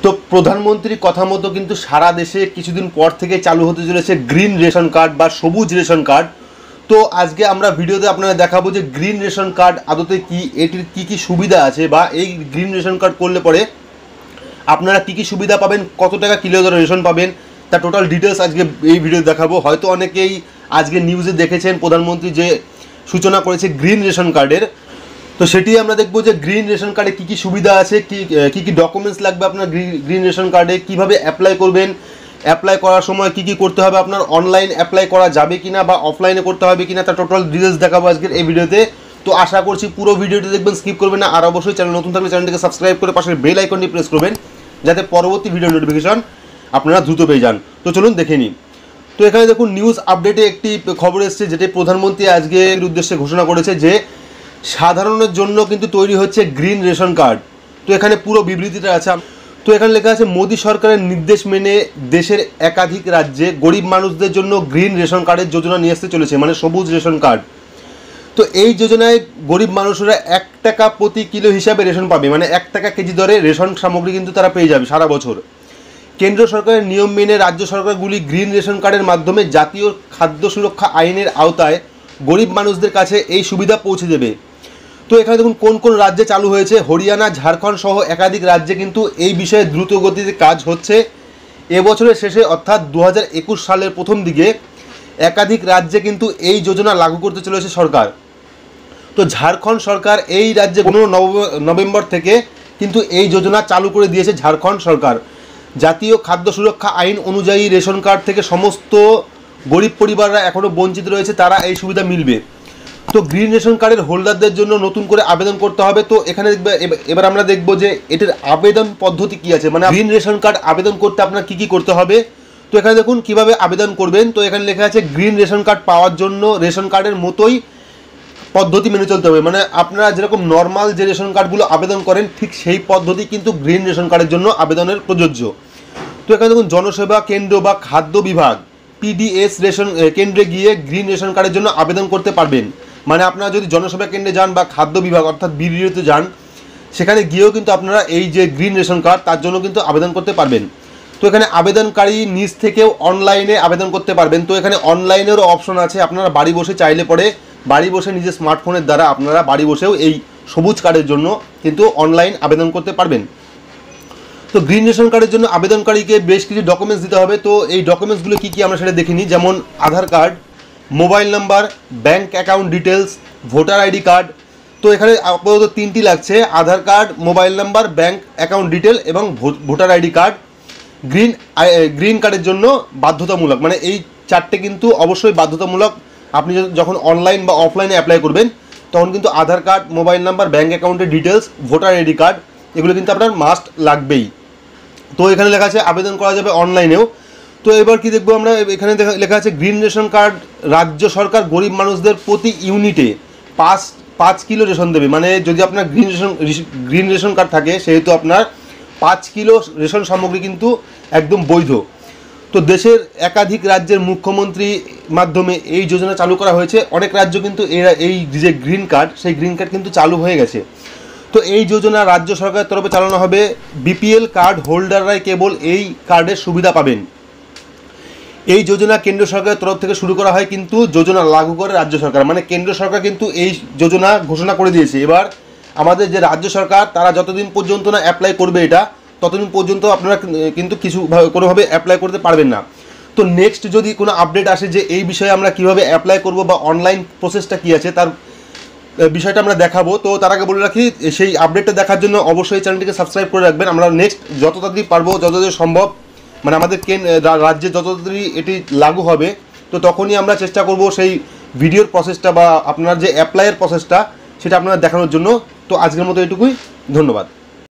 তো প্রধানমন্ত্রী কথা মতো কিন্তু সারা দেশে কিছুদিন পর থেকে চালু হতে চলেছে গ্রিন রেশন কার্ড বা সবুজ রেশন কার্ড। তো আজকে আমরা ভিডিওতে আপনারা দেখাবো যে গ্রিন রেশন কার্ড আদতে কি, এটির কি কি সুবিধা আছে, বা এই গ্রিন রেশন কার্ড করলে পরে আপনারা কি কি সুবিধা পাবেন, কত টাকা কিলো দরে রেশন পাবেন, তার টোটাল ডিটেলস আজকে এই ভিডিও দেখাবো। হয়তো অনেকেই আজকে নিউজে দেখেছেন প্রধানমন্ত্রী যে সূচনা করেছে গ্রিন রেশন কার্ডের, তো সেটি আমরা দেখবো যে গ্রিন রেশন কার্ডে কী কী সুবিধা আছে, কী কী ডকুমেন্টস লাগবে আপনার গ্রিন রেশন কার্ডে, কীভাবে অ্যাপ্লাই করবেন, অ্যাপ্লাই করার সময় কী কী করতে হবে, আপনার অনলাইন অ্যাপ্লাই করা যাবে কিনা বা অফলাইনে করতে হবে কিনা, তার টোটাল ডিটেলস দেখাবো আজকের এই ভিডিওতে। তো আশা করছি পুরো ভিডিওটি দেখবেন, স্কিপ করবেন না। আর অবশ্যই চ্যানেল নতুন থাকলে চ্যানেলটিকে সাবস্ক্রাইব করে পাশের বেল আইকনটি প্রেস করবেন, যাতে পরবর্তী ভিডিও নোটিফিকেশন আপনারা দ্রুত পেয়ে যান। তো চলুন দেখে নিই। তো এখানে দেখুন নিউজ আপডেটে একটি খবর এসেছে, যেটি প্রধানমন্ত্রী আজকে এর উদ্দেশ্যে ঘোষণা করেছে যে সাধারণের জন্য কিন্তু তৈরি হচ্ছে গ্রিন রেশন কার্ড। তো এখানে পুরো বিবৃতিটা আছে। তো এখানে লেখা আছে, মোদী সরকারের নির্দেশ মেনে দেশের একাধিক রাজ্যে গরিব মানুষদের জন্য গ্রিন রেশন কার্ডের যোজনা নিয়ে আসতে চলেছে, মানে সবুজ রেশন কার্ড। তো এই যোজনায় গরিব মানুষরা 1 টাকা প্রতি কিলো হিসাবে রেশন পাবে, মানে 1 টাকা কেজি দরে রেশন সামগ্রী কিন্তু তারা পেয়ে যাবে সারা বছর। কেন্দ্র সরকারের নিয়ম মেনে রাজ্য সরকারগুলি গ্রিন রেশন কার্ডের মাধ্যমে জাতীয় খাদ্য সুরক্ষা আইনের আওতায় গরিব মানুষদের কাছে এই সুবিধা পৌঁছে দেবে। তো এখানে দেখুন কোন কোন রাজ্যে চালু হয়েছে। হরিয়ানা, ঝাড়খণ্ড সহ একাধিক রাজ্যে কিন্তু এই বিষয়ে দ্রুত গতিতে কাজ হচ্ছে। এবছরের শেষে অর্থাৎ 2021 সালের প্রথম দিকে একাধিক রাজ্যে কিন্তু এই যোজনা লাগু করতে চলেছে সরকার। তো ঝাড়খণ্ড সরকার এই রাজ্যে 15 নভেম্বর থেকে কিন্তু এই যোজনা চালু করে দিয়েছে ঝাড়খণ্ড সরকার। জাতীয় খাদ্য সুরক্ষা আইন অনুযায়ী রেশন কার্ড থেকে সমস্ত গরিব পরিবাররা এখনও বঞ্চিত রয়েছে, তারা এই সুবিধা মিলবে। তো গ্রিন রেশন কার্ডের হোল্ডারদের জন্য নতুন করে আবেদন করতে হবে। তো এখানে এবার আমরা দেখব যে এটির আবেদন পদ্ধতি কি আছে, মানে গ্রিন রেশন কার্ড আবেদন করতে আপনার কি কি করতে হবে। তো এখানে দেখুন কিভাবে আবেদন করবেন। তো এখানে লেখা আছে, গ্রিন রেশন কার্ড পাওয়ার জন্য রেশন কার্ডের মতোই পদ্ধতি মেনে চলতে হবে, মানে আপনারা যেরকম নর্মাল যে রেশন কার্ডগুলো আবেদন করেন ঠিক সেই পদ্ধতি কিন্তু গ্রিন রেশন কার্ডের জন্য আবেদনের প্রযোজ্য। তো এখানে দেখুন জনসেবা কেন্দ্র বা খাদ্য বিভাগ পিডিএস রেশন কেন্দ্রে গিয়ে গ্রিন রেশন কার্ডের জন্য আবেদন করতে পারবেন। মানে আপনারা যদি জনসেবা কেন্দ্রে যান বা খাদ্য বিভাগ অর্থাৎ বিডিওতে যান, সেখানে গিয়েও কিন্তু আপনারা এই যে গ্রিন রেশন কার্ড তার জন্য কিন্তু আবেদন করতে পারবেন। তো এখানে আবেদনকারী নিজ থেকেও অনলাইনে আবেদন করতে পারবেন। তো এখানে অনলাইনেরও অপশন আছে, আপনারা বাড়ি বসে চাইলে পরে বাড়ি বসে নিজের স্মার্টফোনের দ্বারা আপনারা বাড়ি বসেও এই সবুজ কার্ডের জন্য কিন্তু অনলাইন আবেদন করতে পারবেন। তো গ্রিন রেশন কার্ডের জন্য আবেদনকারীকে বেশ কিছু ডকুমেন্টস দিতে হবে। তো এই ডকুমেন্টসগুলো কী কী আমরা সেটা দেখে নিই। যেমন Aadhaar card, mobile number, bank account details, voter ID card. তো এখানে আপাতত 3টি লাগছে, Aadhaar card, mobile number, bank account detail এবং ভোটার আইডি কার্ড। গ্রিন কার্ডের জন্য বাধ্যতামূলক, মানে এই 4টে কিন্তু অবশ্যই বাধ্যতামূলক। আপনি যখন অনলাইন বা অফলাইনে অ্যাপ্লাই করবেন তখন কিন্তু আধার কার্ড, মোবাইল নাম্বার, ব্যাঙ্ক অ্যাকাউন্টের ডিটেলস, ভোটার আইডি কার্ড এগুলো কিন্তু আপনার মাস্ট লাগবেই। তো এখানে লেখা আছে আবেদন করা যাবে অনলাইনেও। তো এবার কি দেখবো আমরা, এখানে লেখা আছে গ্রিন রেশন কার্ড রাজ্য সরকার গরিব মানুষদের প্রতি ইউনিটে 5 কিলো রেশন দেবে। মানে যদি আপনার গ্রিন রেশন কার্ড থাকে সেহেতু আপনার 5 কিলো রেশন সামগ্রী কিন্তু একদম বৈধ। তো দেশের একাধিক রাজ্যের মুখ্যমন্ত্রী মাধ্যমে এই যোজনা চালু করা হয়েছে। অনেক রাজ্য কিন্তু এই যে গ্রিন কার্ড সেই গ্রিন কার্ড কিন্তু চালু হয়ে গেছে। তো এই যোজনা রাজ্য সরকারের তরফে চালানো হবে। বিপিএল কার্ড হোল্ডাররাই কেবল এই কার্ডের সুবিধা পাবেন। এই যোজনা কেন্দ্র সরকারের তরফ থেকে শুরু করা হয়, কিন্তু যোজনা লাগু করে রাজ্য সরকার, মানে কেন্দ্র সরকার কিন্তু এই যোজনা ঘোষণা করে দিয়েছে। এবার আমাদের যে রাজ্য সরকার তারা যতদিন পর্যন্ত না অ্যাপ্লাই করবে এটা, ততদিন পর্যন্ত আপনারা কিন্তু কোনোভাবে অ্যাপ্লাই করতে পারবেন না। তো নেক্সট যদি কোনো আপডেট আসে যে এই বিষয়ে আমরা কীভাবে অ্যাপ্লাই করব বা অনলাইন প্রসেসটা কী আছে তার বিষয়টা আমরা দেখাবো। তো তার আগে বলে রাখি, সেই আপডেটটা দেখার জন্য অবশ্যই চ্যানেলটিকে সাবস্ক্রাইব করে রাখবেন। আমরা নেক্সট যত তাড়াতাড়ি পারবো, যত সম্ভব, মানে আমাদের রাজ্যে যত তাড়াতাড়ি এটি লাগু হবে তো তখনই আমরা চেষ্টা করব সেই ভিডিওর প্রসেসটা বা আপনার যে অ্যাপ্লাইয়ের প্রসেসটা সেটা আপনারা দেখানোর জন্য। তো আজকের মতো এটুকুই, ধন্যবাদ।